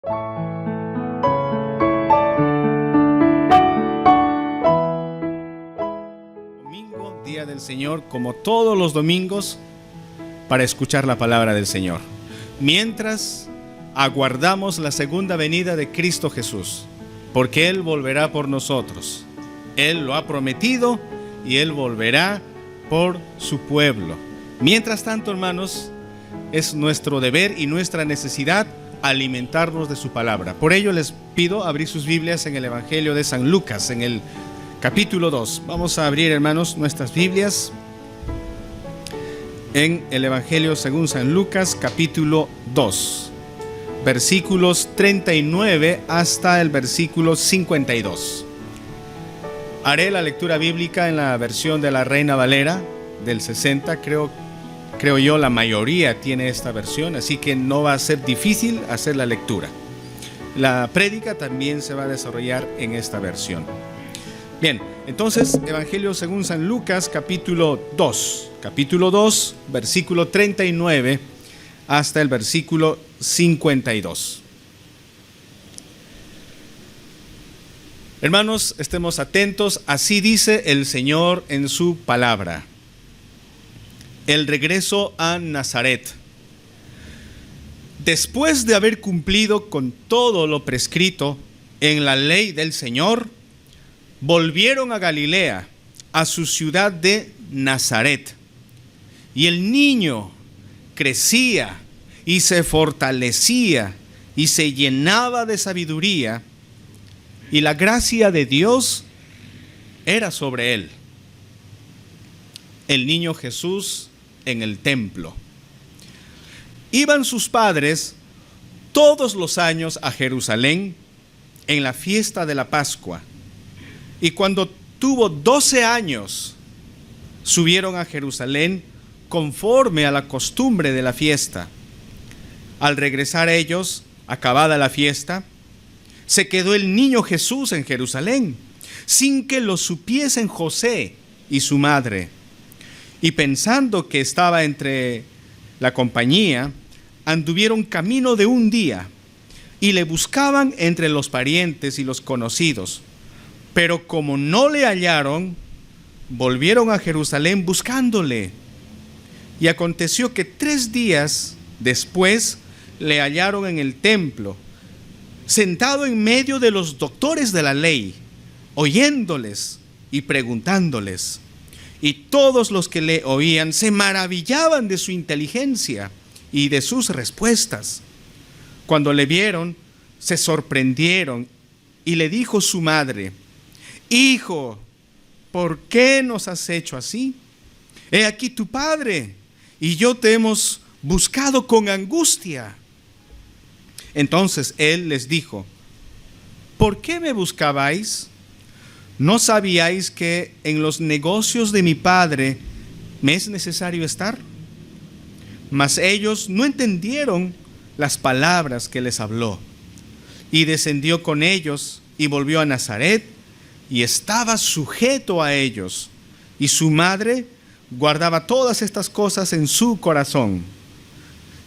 Domingo, día del Señor, como todos los domingos, para escuchar la palabra del Señor, mientras aguardamos la segunda venida de Cristo Jesús, porque Él volverá por nosotros. Él lo ha prometido y Él volverá por su pueblo. Mientras tanto, hermanos, es nuestro deber y nuestra necesidad alimentarnos de su palabra. Por ello les pido abrir sus Biblias en el Evangelio de San Lucas, en el capítulo 2. Vamos a abrir, hermanos, nuestras Biblias en el Evangelio según San Lucas, capítulo 2, versículos 39 hasta el versículo 52. Haré la lectura bíblica en la versión de la Reina Valera del 60. Creo yo la mayoría tiene esta versión, así que no va a ser difícil hacer la lectura. La prédica también se va a desarrollar en esta versión. Bien, entonces, Evangelio según San Lucas, capítulo 2, versículo 39 hasta el versículo 52. Hermanos, estemos atentos. Así dice el Señor en su palabra. El regreso a Nazaret. Después de haber cumplido con todo lo prescrito en la ley del Señor, volvieron a Galilea, a su ciudad de Nazaret. Y el niño crecía y se fortalecía y se llenaba de sabiduría, y la gracia de Dios era sobre él. El niño Jesús en el templo. Iban sus padres todos los años a Jerusalén en la fiesta de la Pascua, y cuando tuvo 12 años, subieron a Jerusalén conforme a la costumbre de la fiesta. Al regresar ellos, acabada la fiesta, se quedó el niño Jesús en Jerusalén, sin que lo supiesen José y su madre. Y pensando que estaba entre la compañía, anduvieron camino de un día, y le buscaban entre los parientes y los conocidos. Pero como no le hallaron, volvieron a Jerusalén buscándole. Y aconteció que 3 días después le hallaron en el templo, sentado en medio de los doctores de la ley, oyéndoles y preguntándoles. Y todos los que le oían se maravillaban de su inteligencia y de sus respuestas. Cuando le vieron, se sorprendieron, y le dijo su madre: Hijo, ¿por qué nos has hecho así? He aquí tu padre y yo te hemos buscado con angustia. Entonces él les dijo: ¿por qué me buscabais? ¿No sabíais que en los negocios de mi padre me es necesario estar? Mas ellos no entendieron las palabras que les habló. Y descendió con ellos y volvió a Nazaret, y estaba sujeto a ellos. Y su madre guardaba todas estas cosas en su corazón.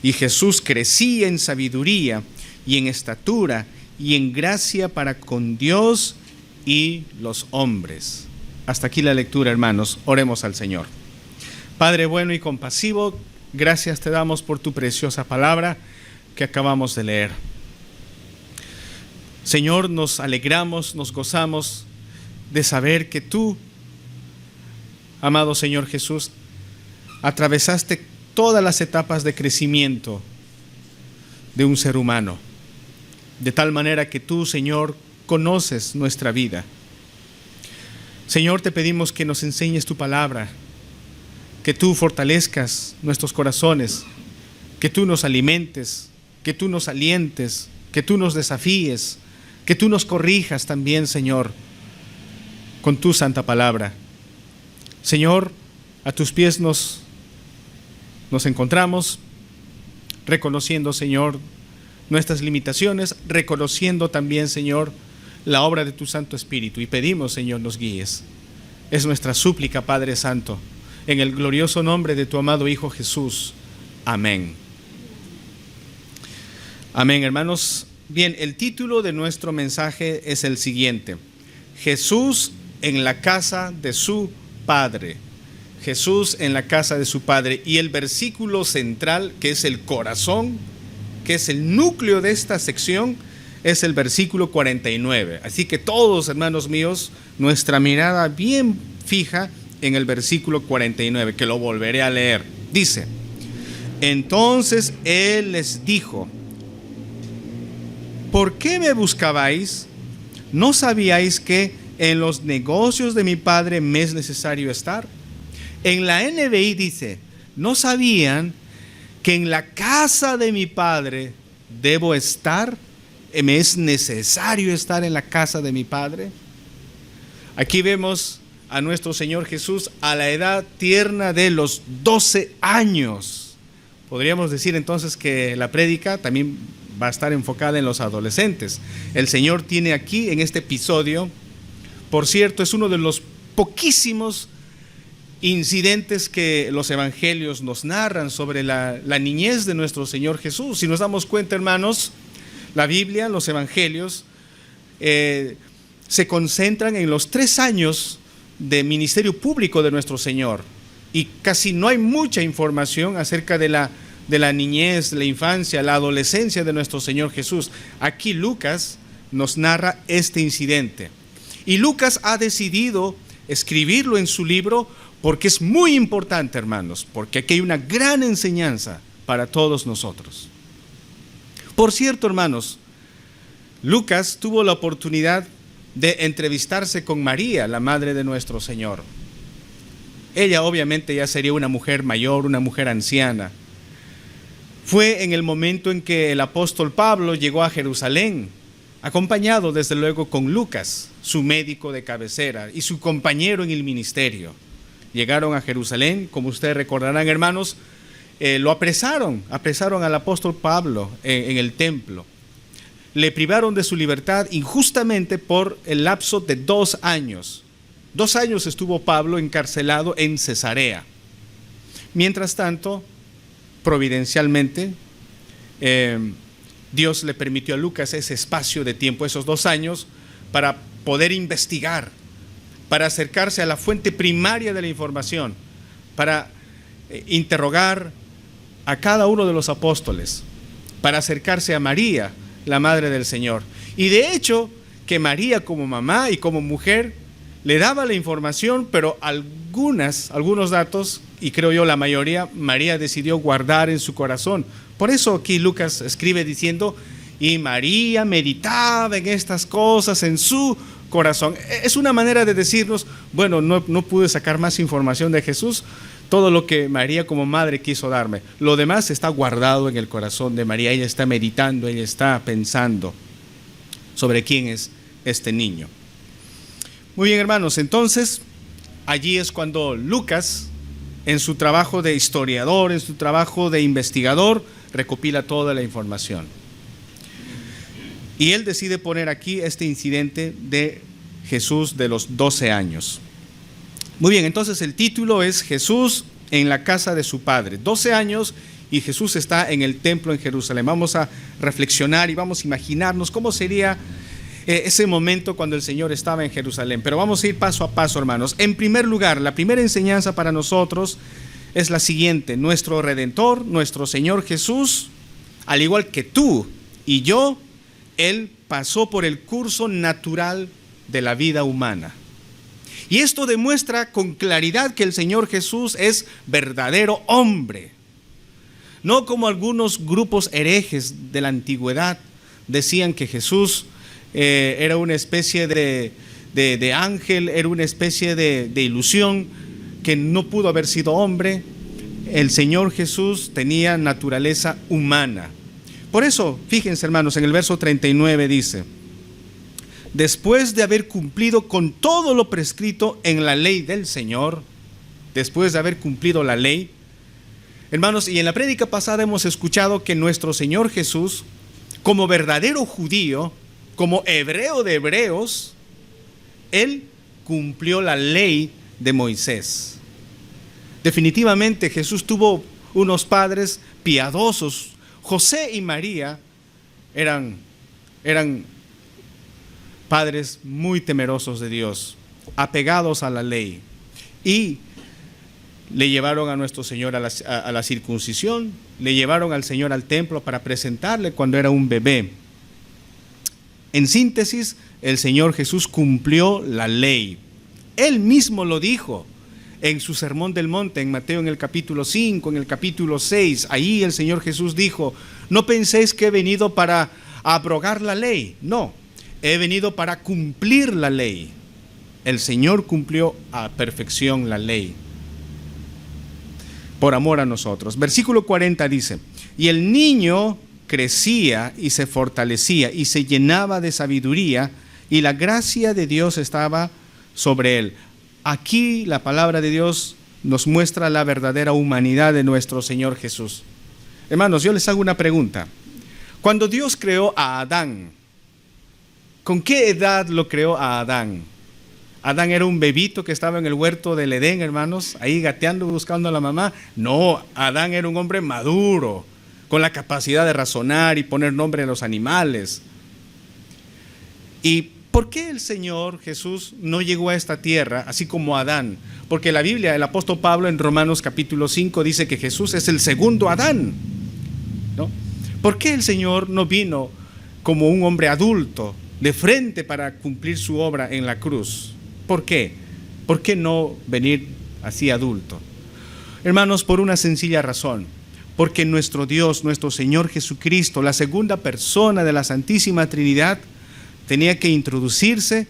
Y Jesús crecía en sabiduría y en estatura y en gracia para con Dios y los hombres. Hasta aquí la lectura, hermanos. Oremos al Señor. Padre bueno y compasivo, gracias te damos por tu preciosa palabra que acabamos de leer. Señor, nos alegramos, nos gozamos de saber que tú, amado Señor Jesús, atravesaste todas las etapas de crecimiento de un ser humano, de tal manera que tú, Señor, conoces nuestra vida. Señor, te pedimos que nos enseñes tu palabra, que tú fortalezcas nuestros corazones, que tú nos alimentes, que tú nos alientes, que tú nos desafíes, que tú nos corrijas también, Señor, con tu santa palabra. Señor, a tus pies nos encontramos, reconociendo, Señor, nuestras limitaciones, reconociendo también, Señor, la obra de tu Santo Espíritu, y pedimos, Señor, nos guíes. Es nuestra súplica, Padre Santo, en el glorioso nombre de tu amado Hijo Jesús. Amén. Amén, hermanos. Bien, el título de nuestro mensaje es el siguiente: Jesús en la casa de su Padre. Jesús en la casa de su Padre. Y el versículo central, que es el corazón, que es el núcleo de esta sección, es el versículo 49. Así que todos, hermanos míos, nuestra mirada bien fija en el versículo 49, que lo volveré a leer. Dice: entonces Él les dijo: ¿por qué me buscabais? ¿No sabíais que en los negocios de mi Padre me es necesario estar? En la NBI dice: ¿no sabían que en la casa de mi Padre debo estar? ¿Me es necesario estar en la casa de mi Padre? Aquí vemos a nuestro Señor Jesús a la edad tierna de los 12 años. Podríamos decir entonces que la prédica también va a estar enfocada en los adolescentes. El Señor tiene aquí, en este episodio, por cierto, es uno de los poquísimos incidentes que los evangelios nos narran sobre la niñez de nuestro Señor Jesús. Si nos damos cuenta, hermanos, la Biblia, los evangelios, se concentran en los 3 años de ministerio público de nuestro Señor, y casi no hay mucha información acerca de la niñez, la infancia, la adolescencia de nuestro Señor Jesús. Aquí Lucas nos narra este incidente, y Lucas ha decidido escribirlo en su libro porque es muy importante, hermanos, porque aquí hay una gran enseñanza para todos nosotros. Por cierto, hermanos, Lucas tuvo la oportunidad de entrevistarse con María, la madre de nuestro Señor. Ella obviamente ya sería una mujer mayor, una mujer anciana. Fue en el momento en que el apóstol Pablo llegó a Jerusalén, acompañado desde luego con Lucas, su médico de cabecera y su compañero en el ministerio. Llegaron a Jerusalén, como ustedes recordarán, hermanos, lo apresaron al apóstol Pablo en el templo. Le privaron de su libertad injustamente por el lapso de 2 años. 2 años estuvo Pablo encarcelado en Cesarea. Mientras tanto, providencialmente, Dios le permitió a Lucas ese espacio de tiempo, esos 2 años, para poder investigar, para acercarse a la fuente primaria de la información, para interrogar a cada uno de los apóstoles, para acercarse a María, la madre del Señor. Y de hecho, que María como mamá y como mujer le daba la información, pero algunos datos, y creo yo la mayoría, María decidió guardar en su corazón. Por eso aquí Lucas escribe diciendo: y María meditaba en estas cosas en su corazón. Es una manera de decirnos: bueno, no pude sacar más información de Jesús, todo lo que María como madre quiso darme. Lo demás está guardado en el corazón de María. Ella está meditando, ella está pensando sobre quién es este niño. Muy bien, hermanos, entonces allí es cuando Lucas, en su trabajo de historiador, en su trabajo de investigador, recopila toda la información. Y él decide poner aquí este incidente de Jesús de los 12 años. Muy bien, entonces el título es Jesús en la casa de su Padre. 12 años y Jesús está en el templo en Jerusalén. Vamos a reflexionar y vamos a imaginarnos cómo sería ese momento cuando el Señor estaba en Jerusalén. Pero vamos a ir paso a paso, hermanos. En primer lugar, la primera enseñanza para nosotros es la siguiente: nuestro Redentor, nuestro Señor Jesús, al igual que tú y yo, Él pasó por el curso natural de la vida humana. Y esto demuestra con claridad que el Señor Jesús es verdadero hombre. No como algunos grupos herejes de la antigüedad decían que Jesús era una especie de ángel, era una especie de ilusión, que no pudo haber sido hombre. El Señor Jesús tenía naturaleza humana. Por eso, fíjense, hermanos, en el verso 39 dice: después de haber cumplido con todo lo prescrito en la ley del Señor, después de haber cumplido la ley, hermanos, y en la prédica pasada hemos escuchado que nuestro Señor Jesús, como verdadero judío, como hebreo de hebreos, Él cumplió la ley de Moisés. Definitivamente Jesús tuvo unos padres piadosos. José y María eran eran padres muy temerosos de Dios, apegados a la ley, y le llevaron a nuestro Señor a la circuncisión, le llevaron al Señor al templo para presentarle cuando era un bebé. En síntesis, el Señor Jesús cumplió la ley. Él mismo lo dijo en su Sermón del Monte, en Mateo, en el capítulo 5, en el capítulo 6. Ahí el Señor Jesús dijo: no penséis que he venido para abrogar la ley. No, he venido para cumplir la ley. El Señor cumplió a perfección la ley por amor a nosotros. Versículo 40 dice: y el niño crecía y se fortalecía y se llenaba de sabiduría, y la gracia de Dios estaba sobre él. Aquí la palabra de Dios nos muestra la verdadera humanidad de nuestro Señor Jesús. Hermanos, yo les hago una pregunta. Cuando Dios creó a Adán, ¿con qué edad lo creó a Adán? Adán era un bebito que estaba en el huerto del Edén, hermanos, ahí gateando, buscando a la mamá. No, Adán era un hombre maduro, con la capacidad de razonar y poner nombre a los animales. ¿Y por qué el Señor Jesús no llegó a esta tierra así como Adán? Porque la Biblia, el apóstol Pablo en Romanos capítulo 5 dice que Jesús es el segundo Adán, ¿no? ¿Por qué el Señor no vino como un hombre adulto, de frente, para cumplir su obra en la cruz? ¿Por qué? ¿Por qué no venir así adulto? Hermanos, por una sencilla razón. Porque nuestro Dios, nuestro Señor Jesucristo, la segunda persona de la Santísima Trinidad, tenía que introducirse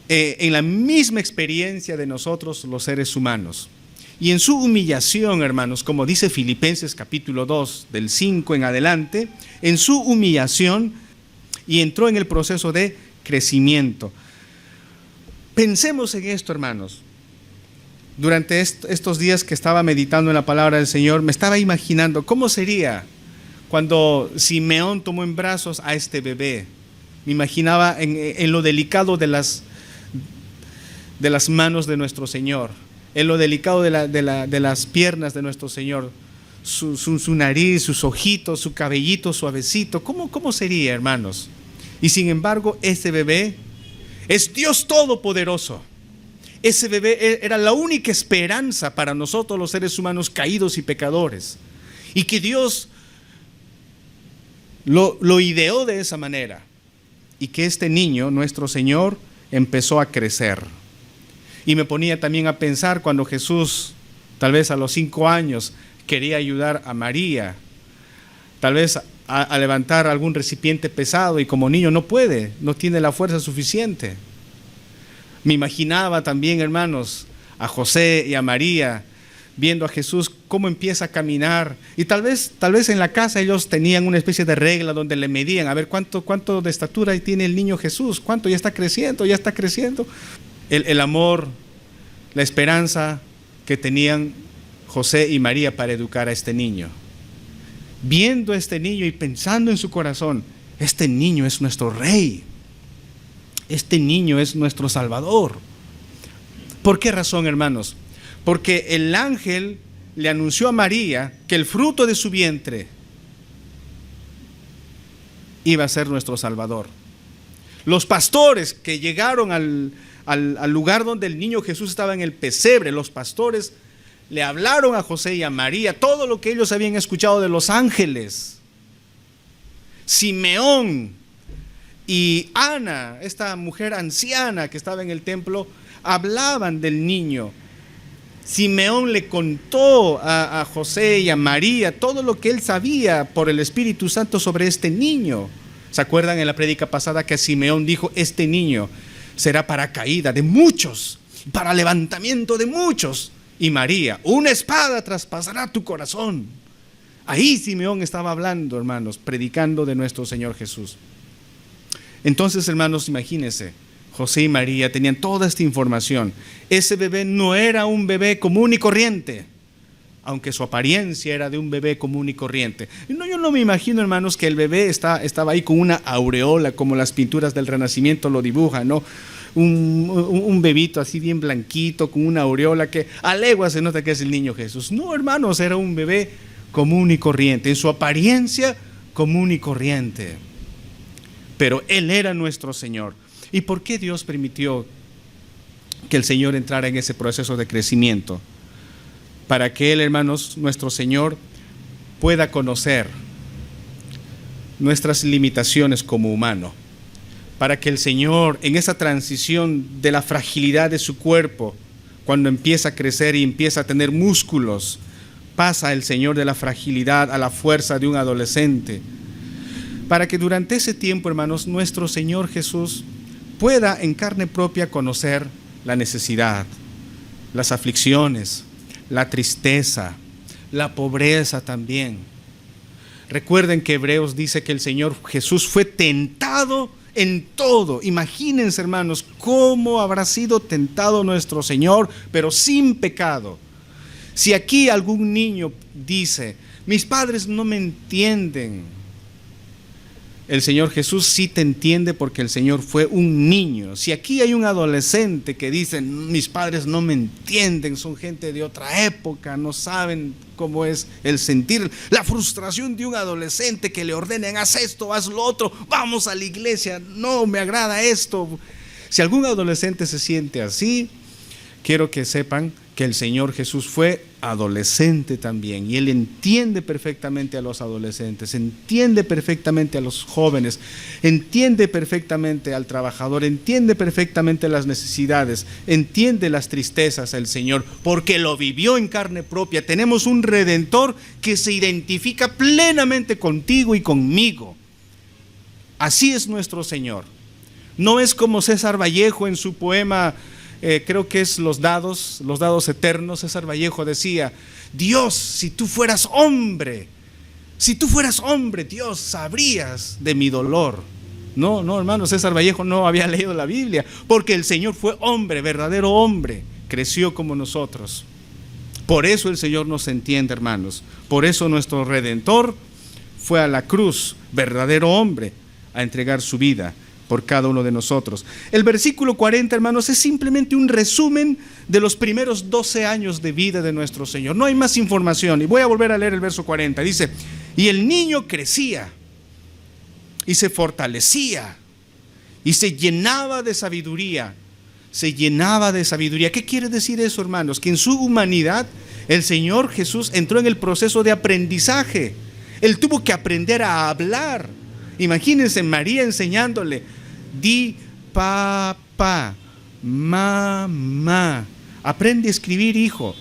en la misma experiencia de nosotros los seres humanos. Y en su humillación, hermanos, como dice Filipenses capítulo 2, del 5 en adelante, en su humillación, y entró en el proceso de crecimiento. Pensemos en esto, hermanos. Durante estos días que estaba meditando en la palabra del Señor, me estaba imaginando cómo sería cuando Simeón tomó en brazos a este bebé. Me imaginaba en lo delicado de las manos de nuestro Señor, en lo delicado de las piernas de nuestro Señor, su nariz, sus ojitos, su cabellito suavecito. ¿Cómo sería, hermanos? Y sin embargo, ese bebé es Dios Todopoderoso. Ese bebé era la única esperanza para nosotros los seres humanos caídos y pecadores. Y que Dios lo ideó de esa manera. Y que este niño, nuestro Señor, empezó a crecer. Y me ponía también a pensar cuando Jesús, tal vez a los 5 años, quería ayudar a María, tal vez a levantar algún recipiente pesado, y como niño no puede, no tiene la fuerza suficiente. Me imaginaba también, hermanos, a José y a María viendo a Jesús cómo empieza a caminar, y tal vez en la casa ellos tenían una especie de regla donde le medían, a ver cuánto de estatura tiene el niño Jesús, cuánto ya está creciendo. El amor, la esperanza que tenían José y María para educar a este niño. Viendo a este niño y pensando en su corazón: este niño es nuestro rey, este niño es nuestro Salvador. ¿Por qué razón, hermanos? Porque el ángel le anunció a María que el fruto de su vientre iba a ser nuestro Salvador. Los pastores que llegaron al lugar donde el niño Jesús estaba en el pesebre, los pastores le hablaron a José y a María todo lo que ellos habían escuchado de los ángeles. Simeón y Ana, esta mujer anciana que estaba en el templo, hablaban del niño. Simeón le contó a José y a María todo lo que él sabía por el Espíritu Santo sobre este niño. ¿Se acuerdan en la prédica pasada que Simeón dijo: este niño será para caída de muchos, para levantamiento de muchos? Y María: una espada traspasará tu corazón. Ahí Simeón estaba hablando, hermanos, predicando de nuestro Señor Jesús. Entonces, hermanos, imagínense, José y María tenían toda esta información. Ese bebé no era un bebé común y corriente, aunque su apariencia era de un bebé común y corriente. No, yo no me imagino, hermanos, que el bebé estaba ahí con una aureola, como las pinturas del Renacimiento lo dibujan, ¿no? Un bebito así bien blanquito, con una aureola que a leguas se nota que es el niño Jesús. No, hermanos, era un bebé común y corriente, en su apariencia común y corriente. pero Él era nuestro Señor. ¿Y por qué Dios permitió que el Señor entrara en ese proceso de crecimiento? Para que Él, hermanos, nuestro Señor, pueda conocer nuestras limitaciones como humano. Para que el Señor, en esa transición de la fragilidad de su cuerpo, cuando empieza a crecer y empieza a tener músculos, pasa el Señor de la fragilidad a la fuerza de un adolescente. Para que durante ese tiempo, hermanos, nuestro Señor Jesús pueda en carne propia conocer la necesidad, las aflicciones, la tristeza, la pobreza también. Recuerden que Hebreos dice que el Señor Jesús fue tentado en todo. Imagínense, hermanos, cómo habrá sido tentado nuestro Señor, pero sin pecado. Si aquí algún niño dice, mis padres no me entienden, el Señor Jesús sí te entiende, porque el Señor fue un niño. Si aquí hay un adolescente que dice, mis padres no me entienden, son gente de otra época, no saben cómo es el sentir, la frustración de un adolescente que le ordenen, haz esto, haz lo otro, vamos a la iglesia, no me agrada esto. Si algún adolescente se siente así, quiero que sepan que el Señor Jesús fue adolescente también, y Él entiende perfectamente a los adolescentes, entiende perfectamente a los jóvenes, entiende perfectamente al trabajador, entiende perfectamente las necesidades, entiende las tristezas el Señor, porque lo vivió en carne propia. Tenemos un Redentor que se identifica plenamente contigo y conmigo. Así es nuestro Señor. No es como César Vallejo en su poema, creo que es los dados eternos. César Vallejo decía, Dios, si tú fueras hombre, Dios, sabrías de mi dolor. No, hermano, César Vallejo no había leído la Biblia, porque el Señor fue hombre, verdadero hombre, creció como nosotros. Por eso el Señor nos entiende, hermanos. Por eso nuestro Redentor fue a la cruz, verdadero hombre, a entregar su vida por cada uno de nosotros. El versículo 40, hermanos, es simplemente un resumen de los primeros 12 años de vida de nuestro Señor. No hay más información. Y voy a volver a leer el verso 40. Dice, y el niño crecía y se fortalecía y se llenaba de sabiduría. Se llenaba de sabiduría. ¿Qué quiere decir eso, hermanos? Que en su humanidad el Señor Jesús entró en el proceso de aprendizaje. Él tuvo que aprender a hablar. Imagínense María enseñándole, di papá, mamá, aprende a escribir, hijo.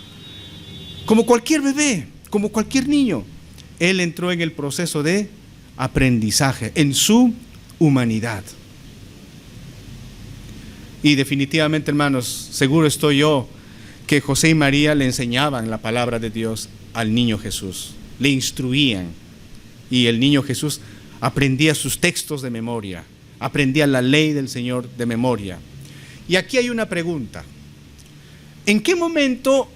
Como cualquier bebé, como cualquier niño, Él entró en el proceso de aprendizaje en su humanidad. Y definitivamente, hermanos, seguro estoy yo que José y María le enseñaban la palabra de Dios al niño Jesús, le instruían, y el niño Jesús aprendía sus textos de memoria, aprendía la ley del Señor de memoria. Y aquí hay una pregunta: ¿en qué momento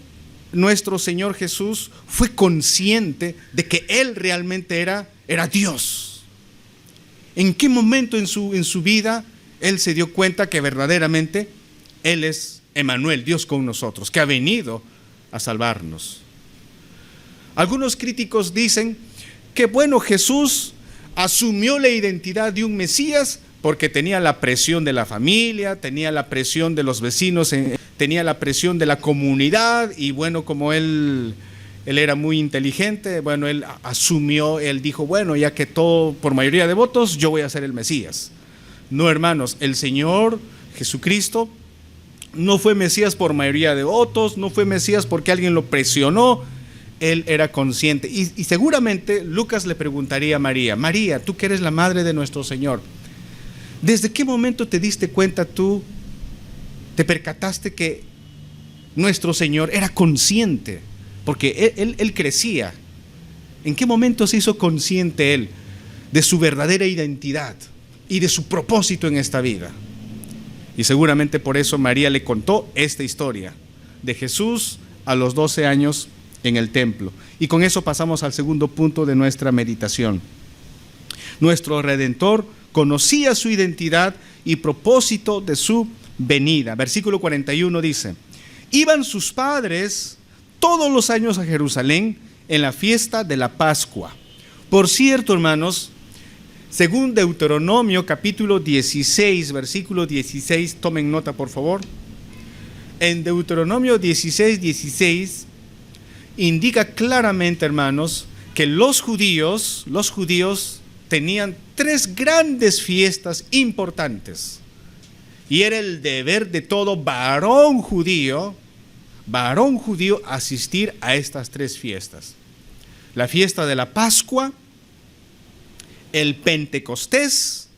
nuestro Señor Jesús fue consciente de que Él realmente era Dios? ¿En qué momento en su vida Él se dio cuenta que verdaderamente Él es Emmanuel, Dios con nosotros, que ha venido a salvarnos? Algunos críticos dicen que Jesús asumió la identidad de un Mesías porque tenía la presión de la familia, tenía la presión de los vecinos, tenía la presión de la comunidad, y como él era muy inteligente, él asumió, él dijo, ya que todo por mayoría de votos, yo voy a ser el Mesías. No, hermanos, el Señor Jesucristo no fue Mesías por mayoría de votos, no fue Mesías porque alguien lo presionó. Él era consciente, y seguramente Lucas le preguntaría a María, María, tú que eres la madre de nuestro Señor, ¿desde qué momento te diste cuenta tú, te percataste que nuestro Señor era consciente? Porque él crecía. ¿En qué momento se hizo consciente Él de su verdadera identidad y de su propósito en esta vida? Y seguramente por eso María le contó esta historia de Jesús a los 12 años en el templo. Y con eso pasamos al segundo punto de nuestra meditación. Nuestro Redentor conocía su identidad y propósito de su venida. Versículo 41 dice, iban sus padres todos los años a Jerusalén en la fiesta de la Pascua. Por cierto, hermanos, Según Deuteronomio capítulo 16, versículo 16, tomen nota por favor. En Deuteronomio 16, 16 indica claramente, hermanos, que los judíos tenían tres grandes fiestas importantes. Y era el deber de todo varón judío asistir a estas tres fiestas. La fiesta de la Pascua, el Pentecostés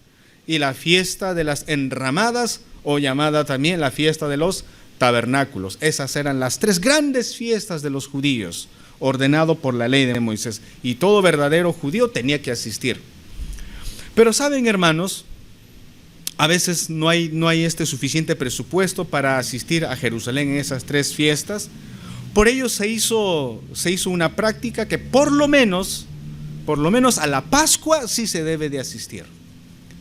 y la fiesta de las enramadas, o llamada también la fiesta de los tabernáculos. Esas eran las tres grandes fiestas de los judíos, ordenado por la ley de Moisés. Y todo verdadero judío tenía que asistir. Pero saben, hermanos, a veces no hay suficiente presupuesto para asistir a Jerusalén en esas tres fiestas. Por ello se hizo una práctica que por lo menos a la Pascua sí se debe de asistir,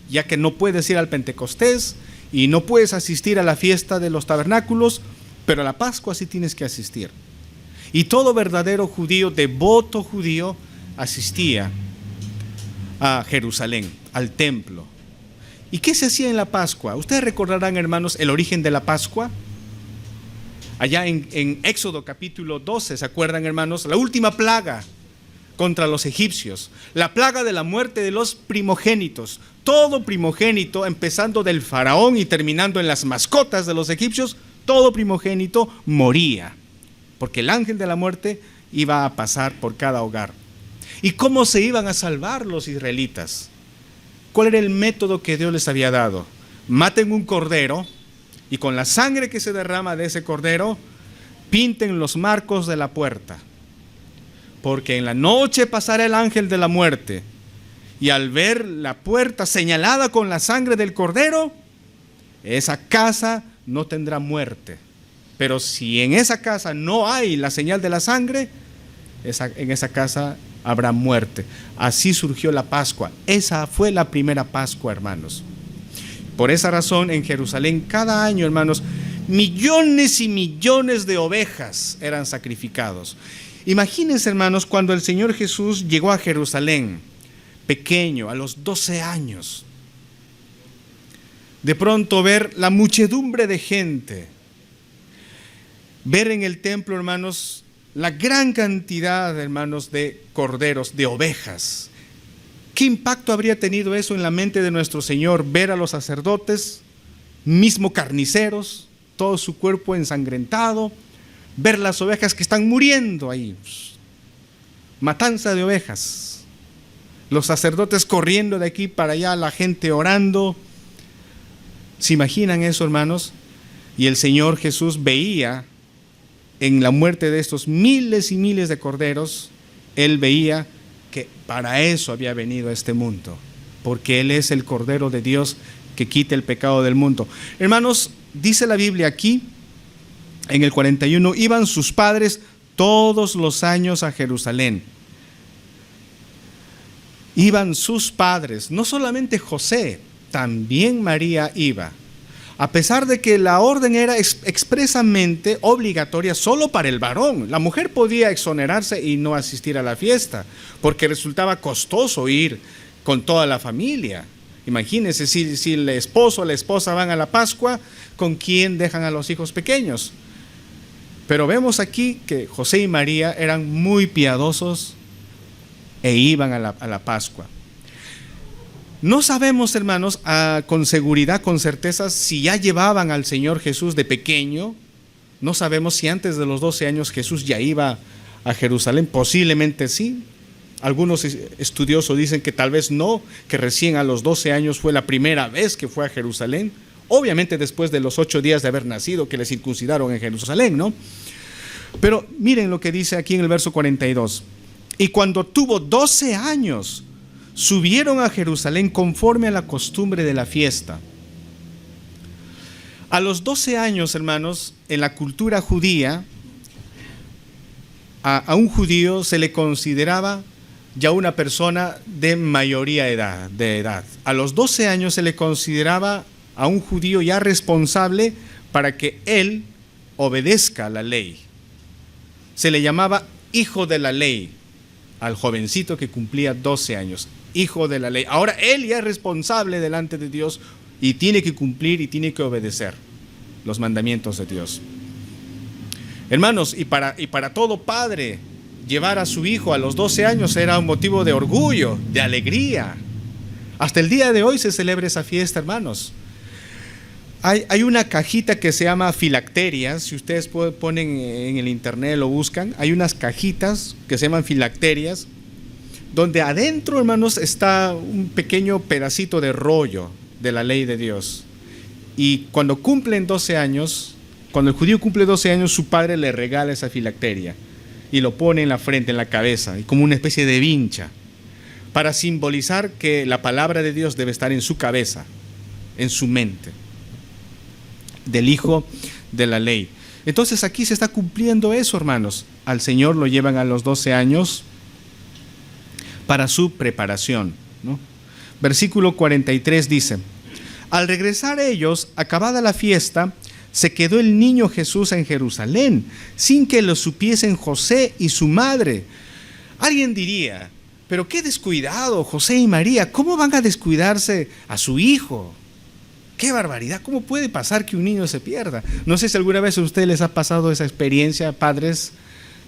ya que no puedes ir al Pentecostés y no puedes asistir a la fiesta de los tabernáculos, pero a la Pascua sí tienes que asistir. Y todo verdadero judío, devoto judío, asistía a Jerusalén, al templo. ¿Y qué se hacía en la Pascua? Ustedes recordarán, hermanos, el origen de la Pascua. Allá en Éxodo capítulo 12, ¿se acuerdan, hermanos? La última plaga contra los egipcios, la plaga de la muerte de los primogénitos. Todo primogénito, empezando del faraón y terminando en las mascotas de los egipcios, todo primogénito moría, porque el ángel de la muerte iba a pasar por cada hogar. ¿Y cómo se iban a salvar los israelitas? ¿Cuál era el método que Dios les había dado? Maten un cordero y con la sangre que se derrama de ese cordero, pinten los marcos de la puerta. Porque en la noche pasará el ángel de la muerte, y al ver la puerta señalada con la sangre del cordero, esa casa no tendrá muerte. Pero si en esa casa no hay la señal de la sangre, en esa casa habrá muerte. Así surgió la Pascua. Esa fue la primera Pascua, hermanos. Por esa razón, en Jerusalén, cada año, hermanos, millones y millones de ovejas eran sacrificados. Imagínense, hermanos, cuando el Señor Jesús llegó a Jerusalén, pequeño, a los 12 años. De pronto ver la muchedumbre de gente, ver en el templo, hermanos, la gran cantidad, hermanos, de corderos, de ovejas. ¿Qué impacto habría tenido eso en la mente de nuestro Señor? Ver a los sacerdotes, mismo carniceros, todo su cuerpo ensangrentado, ver las ovejas que están muriendo ahí, matanza de ovejas, los sacerdotes corriendo de aquí para allá, la gente orando. ¿Se imaginan eso, hermanos? Y el Señor Jesús veía en la muerte de estos miles y miles de corderos, Él veía que para eso había venido a este mundo, porque Él es el Cordero de Dios que quita el pecado del mundo. Hermanos, dice la Biblia aquí, en el 41, iban sus padres todos los años a Jerusalén. Iban sus padres, no solamente José, también María iba. A pesar de que la orden era expresamente obligatoria solo para el varón. La mujer podía exonerarse y no asistir a la fiesta, porque resultaba costoso ir con toda la familia. Imagínense, si el esposo o la esposa van a la Pascua, ¿con quién dejan a los hijos pequeños? Pero vemos aquí que José y María eran muy piadosos e iban a la Pascua. No sabemos, hermanos, con seguridad, con certeza, si ya llevaban al Señor Jesús de pequeño. No sabemos si antes de los 12 años Jesús ya iba a Jerusalén. Posiblemente sí. Algunos estudiosos dicen que tal vez no, que recién a los 12 años fue la primera vez que fue a Jerusalén. Obviamente después de los 8 días de haber nacido, que le circuncidaron en Jerusalén, ¿no? Pero miren lo que dice aquí en el verso 42. Y cuando tuvo 12 años, subieron a Jerusalén conforme a la costumbre de la fiesta. A los 12 años, hermanos, en la cultura judía, a un judío se le consideraba ya una persona de mayoría de edad. A los 12 años se le consideraba a un judío ya responsable para que él obedezca a la ley. Se le llamaba hijo de la ley al jovencito que cumplía 12 años. hijo de la ley. Ahora él ya es responsable delante de Dios y tiene que cumplir y tiene que obedecer los mandamientos de Dios. Hermanos, y para todo padre, llevar a su hijo a los 12 años era un motivo de orgullo, de alegría. Hasta el día de hoy se celebra esa fiesta, hermanos. Hay una cajita que se llama filacterias. Si ustedes ponen en el internet, lo buscan, hay unas cajitas que se llaman filacterias, donde adentro, hermanos, está un pequeño pedacito de rollo de la ley de Dios. Y cuando cumplen 12 años, cuando el judío cumple 12 años, su padre le regala esa filacteria y lo pone en la frente, en la cabeza, y como una especie de vincha, para simbolizar que la palabra de Dios debe estar en su cabeza, en su mente, del hijo de la ley. Entonces aquí se está cumpliendo eso, hermanos. Al Señor lo llevan a los 12 años para su preparación, ¿no? Versículo 43 dice: al regresar ellos, acabada la fiesta, se quedó el niño Jesús en Jerusalén, sin que lo supiesen José y su madre. Alguien diría: pero qué descuidado José y María, ¿cómo van a descuidarse a su hijo? ¡Qué barbaridad! ¿Cómo puede pasar que un niño se pierda? No sé si alguna vez a ustedes les ha pasado esa experiencia, padres,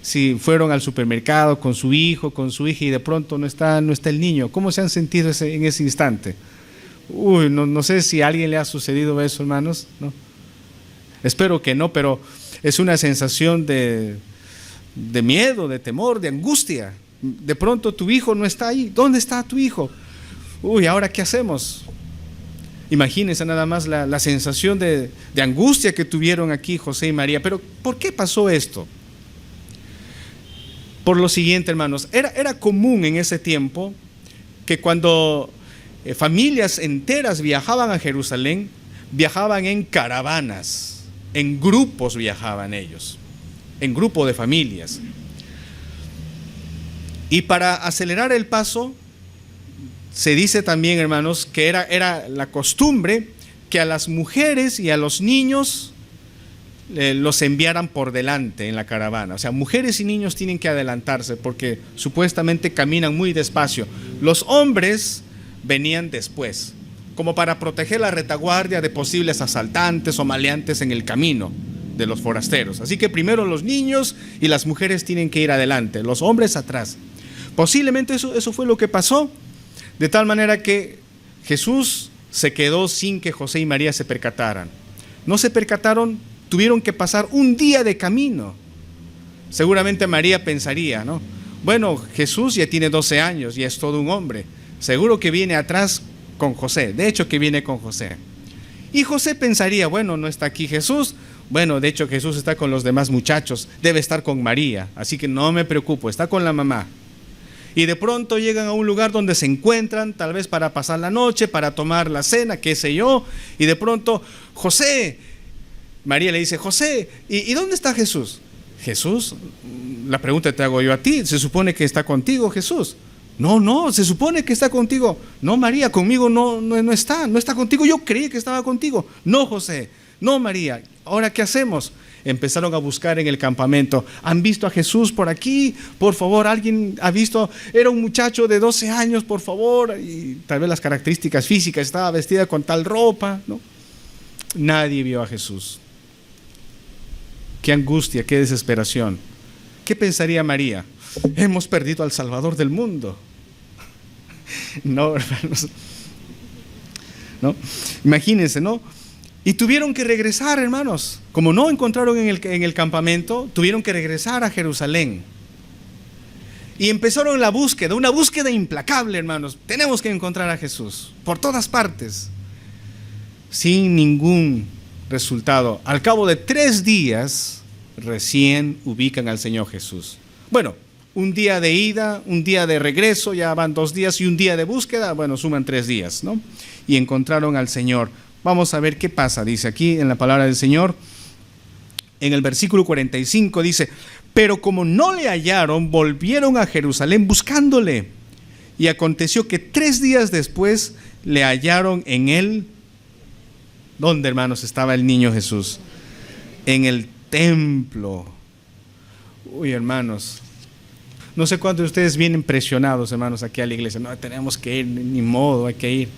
si fueron al supermercado con su hijo, con su hija, y de pronto no está el niño. ¿Cómo se han sentido en ese instante? No sé si a alguien le ha sucedido eso, hermanos, ¿no? Espero que no, pero es una sensación de miedo, de temor, de angustia. De pronto tu hijo no está ahí. ¿Dónde está tu hijo? ¿Ahora qué hacemos? Imagínense nada más la sensación de angustia que tuvieron aquí José y María. Pero ¿por qué pasó esto? Por lo siguiente, hermanos, era común en ese tiempo que cuando familias enteras viajaban a Jerusalén, viajaban en caravanas, en grupos viajaban ellos, en grupo de familias. Y para acelerar el paso, se dice también, hermanos, que era la costumbre que a las mujeres y a los niños los enviaran por delante en la caravana. O sea, mujeres y niños tienen que adelantarse porque supuestamente caminan muy despacio. Los hombres venían después, como para proteger la retaguardia de posibles asaltantes o maleantes en el camino de los forasteros. Así que primero los niños y las mujeres tienen que ir adelante, los hombres atrás. Posiblemente eso fue lo que pasó, de tal manera que Jesús se quedó sin que José y María se percataran. No se percataron, tuvieron que pasar un día de camino. Seguramente María pensaría, ¿no? Bueno, Jesús ya tiene 12 años, ya es todo un hombre. Seguro que viene atrás con José, de hecho que viene con José. Y José pensaría, bueno, no está aquí Jesús, bueno, de hecho Jesús está con los demás muchachos, debe estar con María, así que no me preocupo, está con la mamá. Y de pronto llegan a un lugar donde se encuentran, tal vez para pasar la noche, para tomar la cena, qué sé yo, y de pronto, José, María le dice, José, ¿y dónde está Jesús? Jesús, la pregunta te hago yo a ti, ¿se supone que está contigo Jesús? No, se supone que está contigo. No, María, conmigo no está contigo. Yo creí que estaba contigo. No, José, no, María. ¿Ahora qué hacemos? Empezaron a buscar en el campamento. ¿Han visto a Jesús por aquí? Por favor, ¿alguien ha visto? Era un muchacho de 12 años, por favor. Y tal vez las características físicas, estaba vestida con tal ropa, ¿no? Nadie vio a Jesús. Qué angustia, qué desesperación. ¿Qué pensaría María? Hemos perdido al Salvador del mundo. No, hermanos. ¿No? Imagínense, ¿no? Y tuvieron que regresar, hermanos. Como no encontraron en el campamento, tuvieron que regresar a Jerusalén. Y empezaron la búsqueda, una búsqueda implacable, hermanos. Tenemos que encontrar a Jesús por todas partes. Sin ningún resultado. Al cabo de 3 días, recién ubican al Señor Jesús. Bueno, un día de ida, un día de regreso, ya van 2 días, y un día de búsqueda, bueno, suman 3 días, ¿no? Y encontraron al Señor. Vamos a ver qué pasa, dice aquí en la palabra del Señor. En el versículo 45 dice, pero como no le hallaron, volvieron a Jerusalén buscándole. Y aconteció que 3 días después le hallaron en él. ¿Dónde, hermanos, estaba el niño Jesús? En el templo. Uy, hermanos, No sé cuántos de ustedes vienen presionados, hermanos, aquí a la iglesia. No, tenemos que ir, ni modo, hay que ir.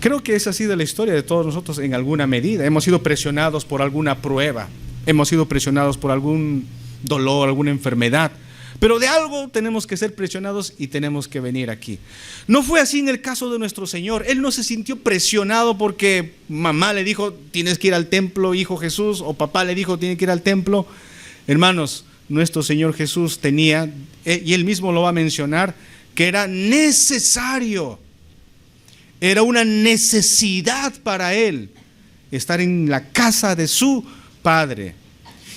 Creo que esa ha sido la historia de todos nosotros en alguna medida. Hemos sido presionados por alguna prueba, hemos sido presionados por algún dolor, alguna enfermedad, pero de algo tenemos que ser presionados y tenemos que venir aquí. No fue así en el caso de nuestro Señor. Él no se sintió presionado porque mamá le dijo, tienes que ir al templo, hijo Jesús, o papá le dijo, tienes que ir al templo. Hermanos, nuestro Señor Jesús tenía, y Él mismo lo va a mencionar, que era necesario. Era una necesidad para Él estar en la casa de su Padre.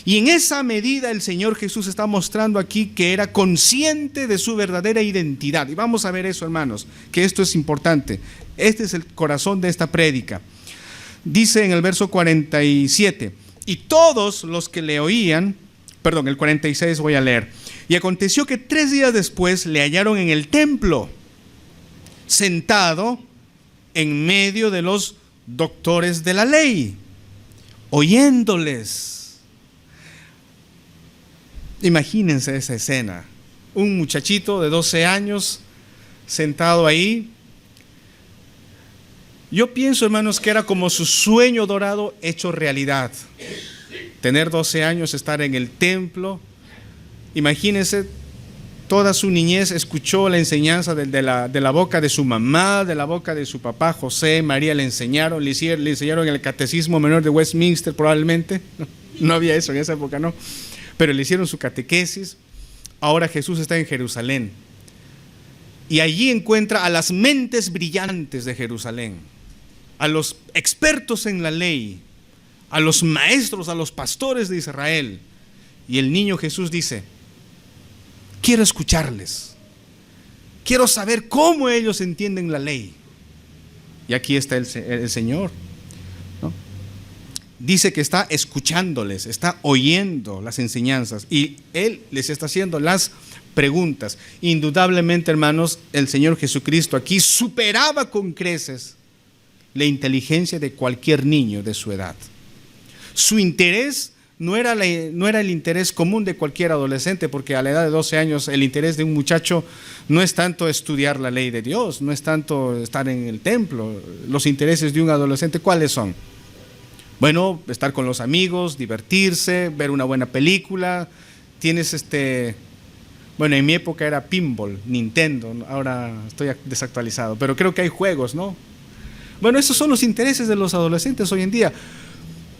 Y en esa medida el Señor Jesús está mostrando aquí que era consciente de su verdadera identidad. Y vamos a ver eso, hermanos, que esto es importante. Este es el corazón de esta prédica. Dice en el verso 47, y todos los que le oían, perdón, el 46 voy a leer. Y aconteció que 3 días después le hallaron en el templo, sentado en medio de los doctores de la ley, oyéndoles. Imagínense esa escena, un muchachito de 12 años sentado ahí. Yo pienso, hermanos, que era como su sueño dorado hecho realidad. Tener 12 años, estar en el templo. Imagínense, toda su niñez escuchó la enseñanza de la boca de su mamá, de la boca de su papá, José, María, le enseñaron el catecismo menor de Westminster probablemente. No había eso en esa época, no. Pero le hicieron su catequesis. Ahora Jesús está en Jerusalén. Y allí encuentra a las mentes brillantes de Jerusalén, a los expertos en la ley, a los maestros, a los pastores de Israel. Y el niño Jesús dice, quiero escucharles, quiero saber cómo ellos entienden la ley. Y aquí está el Señor, ¿no? Dice que está escuchándoles, está oyendo las enseñanzas y Él les está haciendo las preguntas. Indudablemente, hermanos, el Señor Jesucristo aquí superaba con creces la inteligencia de cualquier niño de su edad. Su interés no era el interés común de cualquier adolescente, porque a la edad de 12 años el interés de un muchacho no es tanto estudiar la ley de Dios, no es tanto estar en el templo. Los intereses de un adolescente, ¿cuáles son? Bueno, estar con los amigos, divertirse, ver una buena película. Tienes bueno, en mi época era pinball, Nintendo, ahora estoy desactualizado, pero creo que hay juegos, ¿no? Bueno, esos son los intereses de los adolescentes hoy en día.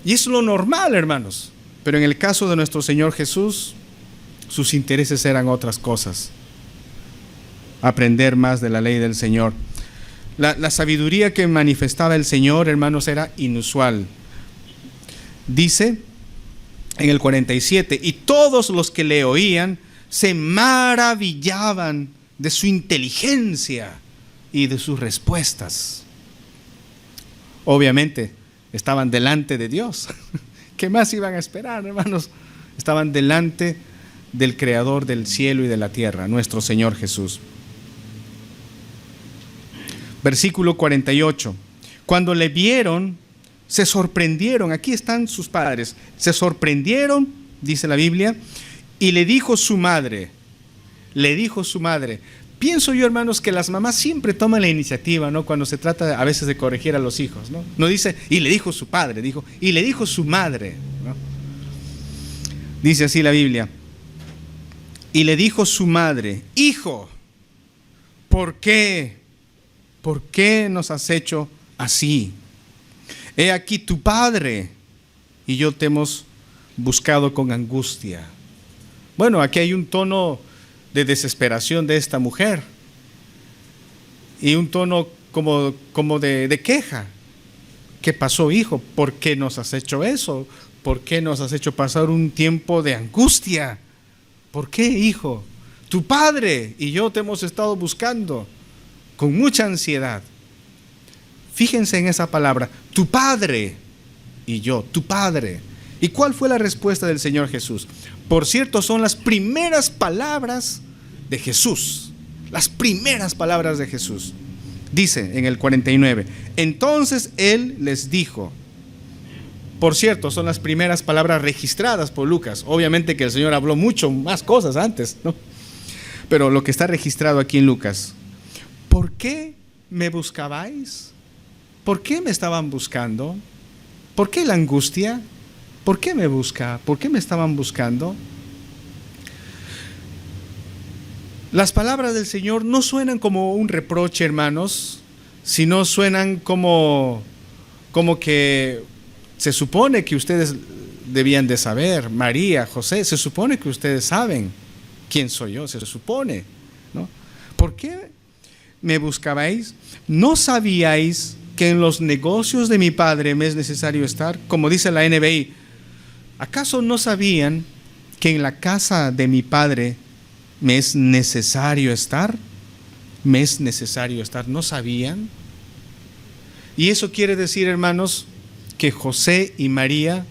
Y es lo normal, hermanos. Pero en el caso de nuestro Señor Jesús, sus intereses eran otras cosas. Aprender más de la ley del Señor. La sabiduría que manifestaba el Señor, hermanos, era inusual. Dice en el 47, y todos los que le oían se maravillaban de su inteligencia y de sus respuestas. Obviamente, estaban delante de Dios. ¿Qué más iban a esperar, hermanos? Estaban delante del Creador del cielo y de la tierra, nuestro Señor Jesús. Versículo 48. Cuando le vieron, se sorprendieron. Aquí están sus padres. Se sorprendieron, dice la Biblia, y le dijo su madre. Pienso yo, hermanos, que las mamás siempre toman la iniciativa, ¿no? Cuando se trata a veces de corregir a los hijos, ¿no? No dice, y le dijo su padre, dijo, y le dijo su madre, ¿no? Dice así la Biblia. Y le dijo su madre, hijo, ¿por qué nos has hecho así? He aquí tu padre y yo te hemos buscado con angustia. Bueno, aquí hay un tono de desesperación de esta mujer y un tono como de queja. ¿Qué pasó, hijo? ¿Por qué nos has hecho eso? ¿Por qué nos has hecho pasar un tiempo de angustia? ¿Por qué, hijo? Tu padre y yo te hemos estado buscando con mucha ansiedad. Fíjense en esa palabra, tu padre y yo, tu padre. ¿Y cuál fue la respuesta del Señor Jesús? Por cierto, son las primeras palabras de Jesús. Las primeras palabras de Jesús. Dice en el 49, entonces Él les dijo, Por cierto, son las primeras palabras registradas por Lucas. Obviamente que el Señor habló mucho más cosas antes, ¿no? Pero lo que está registrado aquí en Lucas: ¿por qué me buscabais? ¿Por qué me estaban buscando? ¿Por qué la angustia? ¿Por qué me busca? ¿Por qué me estaban buscando? Las palabras del Señor no suenan como un reproche, hermanos, sino suenan como que se supone que ustedes debían de saber. María, José, se supone que ustedes saben quién soy yo, se supone, ¿no? ¿Por qué me buscabais? ¿No sabíais que en los negocios de mi Padre me es necesario estar? Como dice la NBI, ¿acaso no sabían que en la casa de mi Padre me es necesario estar? ¿Me es necesario estar? ¿No sabían? Y eso quiere decir, hermanos, que José y María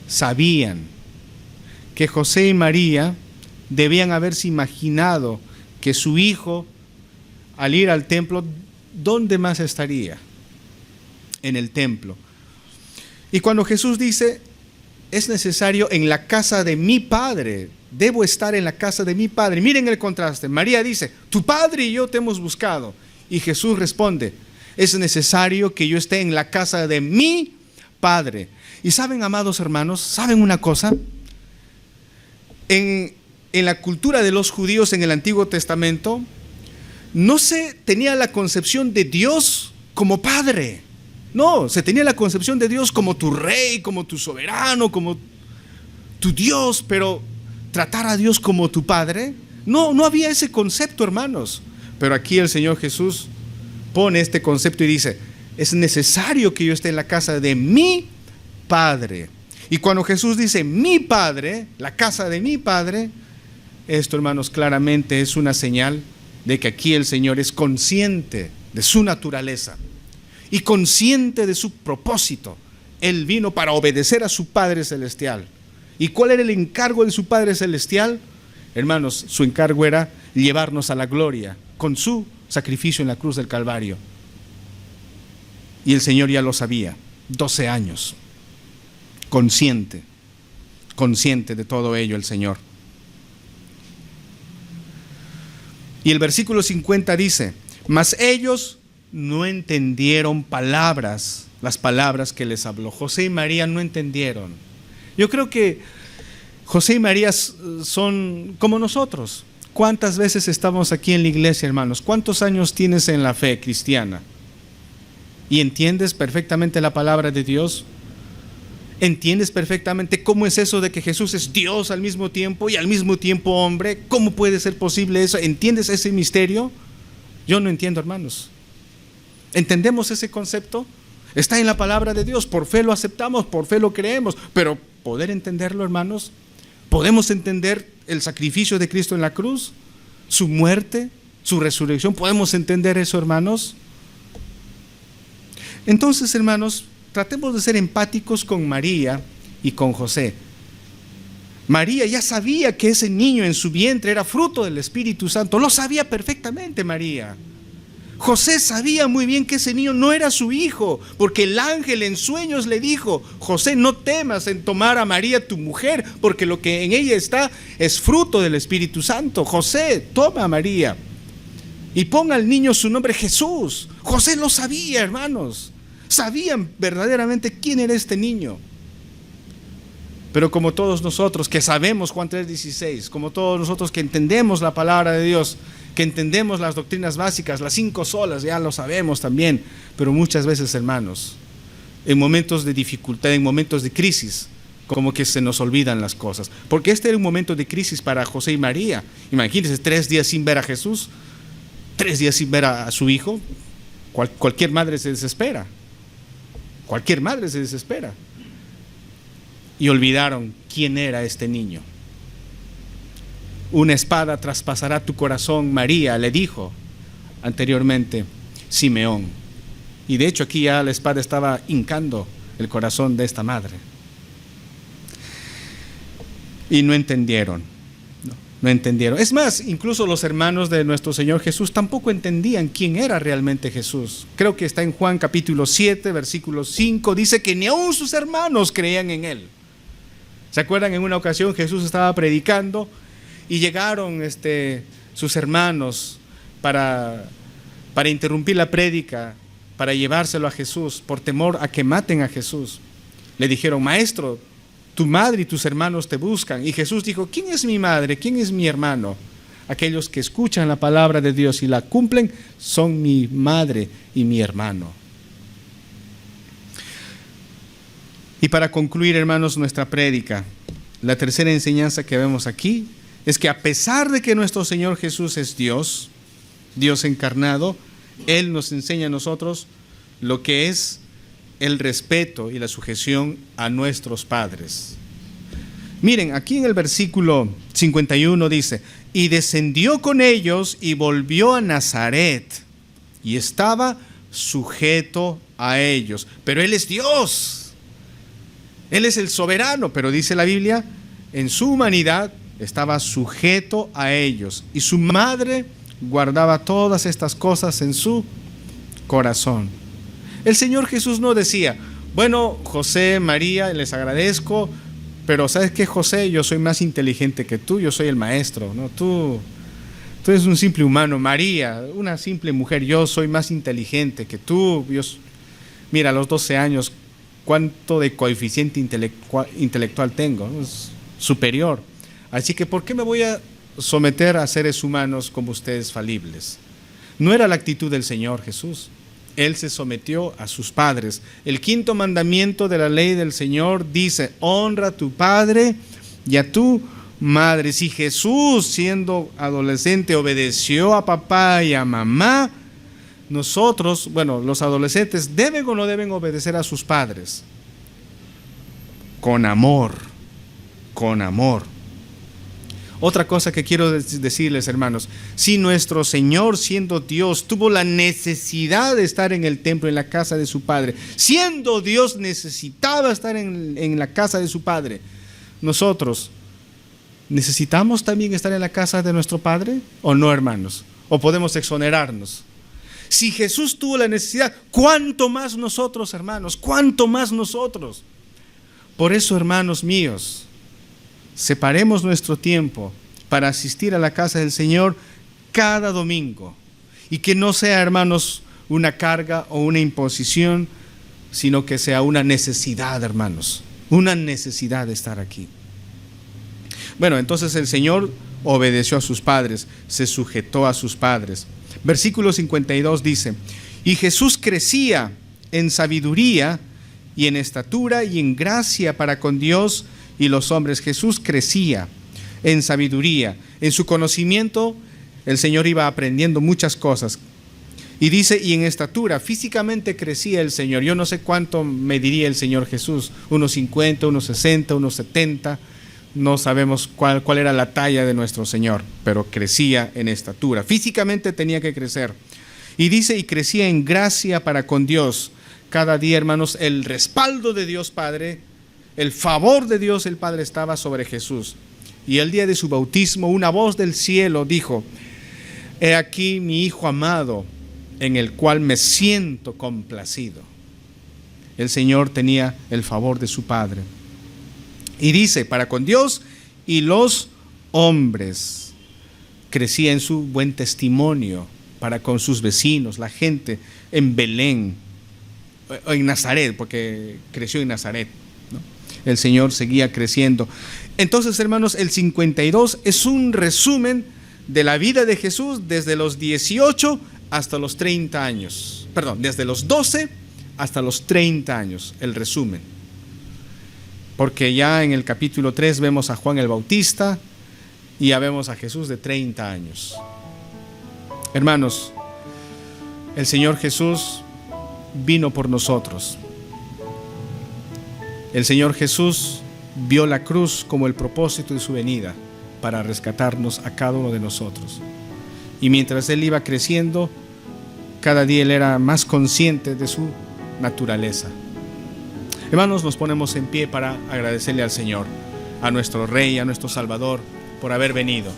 sabían, que José y María debían haberse imaginado que su hijo, al ir al templo, ¿dónde más estaría? En el templo. Y cuando Jesús dice, es necesario en la casa de mi Padre, debo estar en la casa de mi Padre. Miren el contraste. María dice, tu Padre y yo te hemos buscado. Y Jesús responde, es necesario que yo esté en la casa de mi Padre. Y saben, amados hermanos, ¿saben una cosa? En la cultura de los judíos en el Antiguo Testamento, no se tenía la concepción de Dios como Padre. No, se tenía la concepción de Dios como tu rey, como tu soberano, como tu Dios, pero tratar a Dios como tu Padre, no había ese concepto, hermanos. Pero aquí el Señor Jesús pone este concepto y dice, es necesario que yo esté en la casa de mi Padre. Y cuando Jesús dice mi Padre, la casa de mi Padre, esto, hermanos, claramente es una señal de que aquí el Señor es consciente de su naturaleza y consciente de su propósito. Él vino para obedecer a su Padre Celestial. ¿Y cuál era el encargo de su Padre Celestial? Hermanos, su encargo era llevarnos a la gloria con su sacrificio en la cruz del Calvario. Y el Señor ya lo sabía, 12 años, consciente de todo ello el Señor. Y el versículo 50 dice, mas ellos no entendieron las palabras que les habló. José y María no entendieron. Yo creo que José y María son como nosotros. ¿Cuántas veces estamos aquí en la iglesia, hermanos? ¿Cuántos años tienes en la fe cristiana? ¿Y entiendes perfectamente la palabra de Dios? ¿Entiendes perfectamente cómo es eso de que Jesús es Dios al mismo tiempo y al mismo tiempo hombre? ¿Cómo puede ser posible eso? ¿Entiendes ese misterio? Yo no entiendo, hermanos. ¿Entendemos ese concepto? Está en la palabra de Dios, por fe lo aceptamos, por fe lo creemos, pero poder entenderlo, hermanos, ¿podemos entender el sacrificio de Cristo en la cruz? Su muerte, su resurrección, ¿podemos entender eso, hermanos? Entonces, hermanos, tratemos de ser empáticos con María y con José. María ya sabía que ese niño en su vientre era fruto del Espíritu Santo, lo sabía perfectamente María. José sabía muy bien que ese niño no era su hijo, porque el ángel en sueños le dijo, José, no temas en tomar a María tu mujer, porque lo que en ella está es fruto del Espíritu Santo. José, toma a María y ponga al niño su nombre Jesús. José lo sabía, hermanos. Sabían verdaderamente quién era este niño. Pero como todos nosotros que sabemos Juan 3:16, como todos nosotros que entendemos la palabra de Dios, que entendemos las doctrinas básicas, las 5 solas, ya lo sabemos también, pero muchas veces, hermanos, en momentos de dificultad, en momentos de crisis, como que se nos olvidan las cosas. Porque este era un momento de crisis para José y María. Imagínense, 3 días sin ver a Jesús, 3 días sin ver a su hijo. Cualquier madre se desespera. Cualquier madre se desespera. Y olvidaron quién era este niño. Una espada traspasará tu corazón, María, le dijo anteriormente Simeón. Y de hecho aquí ya la espada estaba hincando el corazón de esta madre. Y no entendieron, ¿no? No entendieron. Es más, incluso los hermanos de nuestro Señor Jesús tampoco entendían quién era realmente Jesús. Creo que está en Juan capítulo 7, versículo 5, dice que ni aun sus hermanos creían en él. ¿Se acuerdan? En una ocasión Jesús estaba predicando y llegaron sus hermanos para interrumpir la prédica, para llevárselo a Jesús, por temor a que maten a Jesús. Le dijeron: Maestro, tu madre y tus hermanos te buscan. Y Jesús dijo: ¿quién es mi madre? ¿Quién es mi hermano? Aquellos que escuchan la palabra de Dios y la cumplen son mi madre y mi hermano. Y para concluir, hermanos, nuestra prédica, la tercera enseñanza que vemos aquí es que a pesar de que nuestro Señor Jesús es Dios, Dios encarnado, Él nos enseña a nosotros lo que es el respeto y la sujeción a nuestros padres. Miren, aquí en el versículo 51 dice: y descendió con ellos y volvió a Nazaret y estaba sujeto a ellos. Pero Él es Dios, Él es el soberano, pero dice la Biblia, en su humanidad estaba sujeto a ellos, y su madre guardaba todas estas cosas en su corazón. El Señor Jesús no decía: bueno, José, María, les agradezco, pero ¿sabes qué, José? Yo soy más inteligente que tú, yo soy el maestro, ¿no? Tú eres un simple humano. María, una simple mujer, yo soy más inteligente que tú. Mira, a los 12 años, ¿cuánto de coeficiente intelectual tengo? Es superior. Así que, ¿por qué me voy a someter a seres humanos como ustedes falibles? No era la actitud del Señor Jesús. Él se sometió a sus padres. El quinto mandamiento de la ley del Señor dice: honra a tu padre y a tu madre. Si Jesús, siendo adolescente, obedeció a papá y a mamá, nosotros, los adolescentes, ¿deben o no deben obedecer a sus padres? Con amor, con amor. Otra cosa que quiero decirles, hermanos: si nuestro Señor, siendo Dios, tuvo la necesidad de estar en el templo, en la casa de su Padre, siendo Dios necesitaba estar en la casa de su Padre, nosotros ¿necesitamos también estar en la casa de nuestro Padre o no, hermanos? ¿O podemos exonerarnos? Si Jesús tuvo la necesidad, ¿cuánto más nosotros, hermanos? ¿Cuánto más nosotros? Por eso, hermanos míos, separemos nuestro tiempo para asistir a la casa del Señor cada domingo, y que no sea, hermanos, una carga o una imposición, sino que sea una necesidad, hermanos, una necesidad de estar aquí. Entonces el Señor obedeció a sus padres, se sujetó a sus padres. Versículo 52 dice: y Jesús crecía en sabiduría y en estatura y en gracia para con Dios y los hombres. Jesús crecía en sabiduría, en su conocimiento. El Señor iba aprendiendo muchas cosas. Y dice: y en estatura, físicamente crecía el Señor. Yo no sé cuánto mediría el Señor Jesús, unos 50, unos 60, unos 70. No sabemos cuál era la talla de nuestro Señor, pero crecía en estatura. Físicamente tenía que crecer. Y dice: y crecía en gracia para con Dios. Cada día, hermanos, el respaldo de Dios Padre, el favor de Dios el Padre estaba sobre Jesús. Y el día de su bautismo, una voz del cielo dijo: he aquí mi Hijo amado, en el cual me siento complacido. El Señor tenía el favor de su Padre. Y dice: para con Dios y los hombres. Crecía en su buen testimonio para con sus vecinos, la gente en Belén, en Nazaret, porque creció en Nazaret, ¿no? El Señor seguía creciendo. Entonces, hermanos, el 52 es un resumen de la vida de Jesús desde los 18 hasta los 30 años. Perdón, desde los 12 hasta los 30 años, el resumen. Porque ya en el capítulo 3 vemos a Juan el Bautista y ya vemos a Jesús de 30 años. Hermanos, el Señor Jesús vino por nosotros. El Señor Jesús vio la cruz como el propósito de su venida para rescatarnos a cada uno de nosotros. Y mientras Él iba creciendo, cada día Él era más consciente de su naturaleza. Hermanos, nos ponemos en pie para agradecerle al Señor, a nuestro Rey, a nuestro Salvador, por haber venido.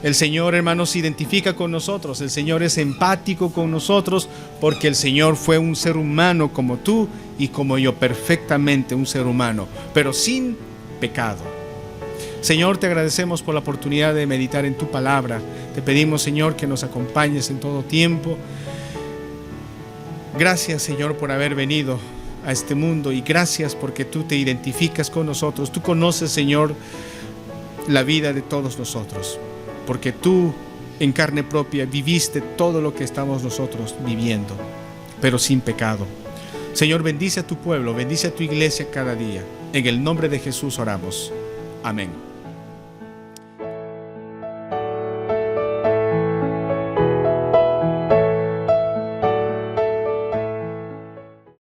El Señor, hermanos, se identifica con nosotros. El Señor es empático con nosotros porque el Señor fue un ser humano como tú y como yo, perfectamente un ser humano, pero sin pecado. Señor, te agradecemos por la oportunidad de meditar en tu palabra. Te pedimos, Señor, que nos acompañes en todo tiempo. Gracias, Señor, por haber venido a este mundo, y gracias porque tú te identificas con nosotros. Tú conoces, Señor, la vida de todos nosotros, porque tú en carne propia viviste todo lo que estamos nosotros viviendo, pero sin pecado. Señor, bendice a tu pueblo, bendice a tu iglesia cada día. En el nombre de Jesús oramos. Amén.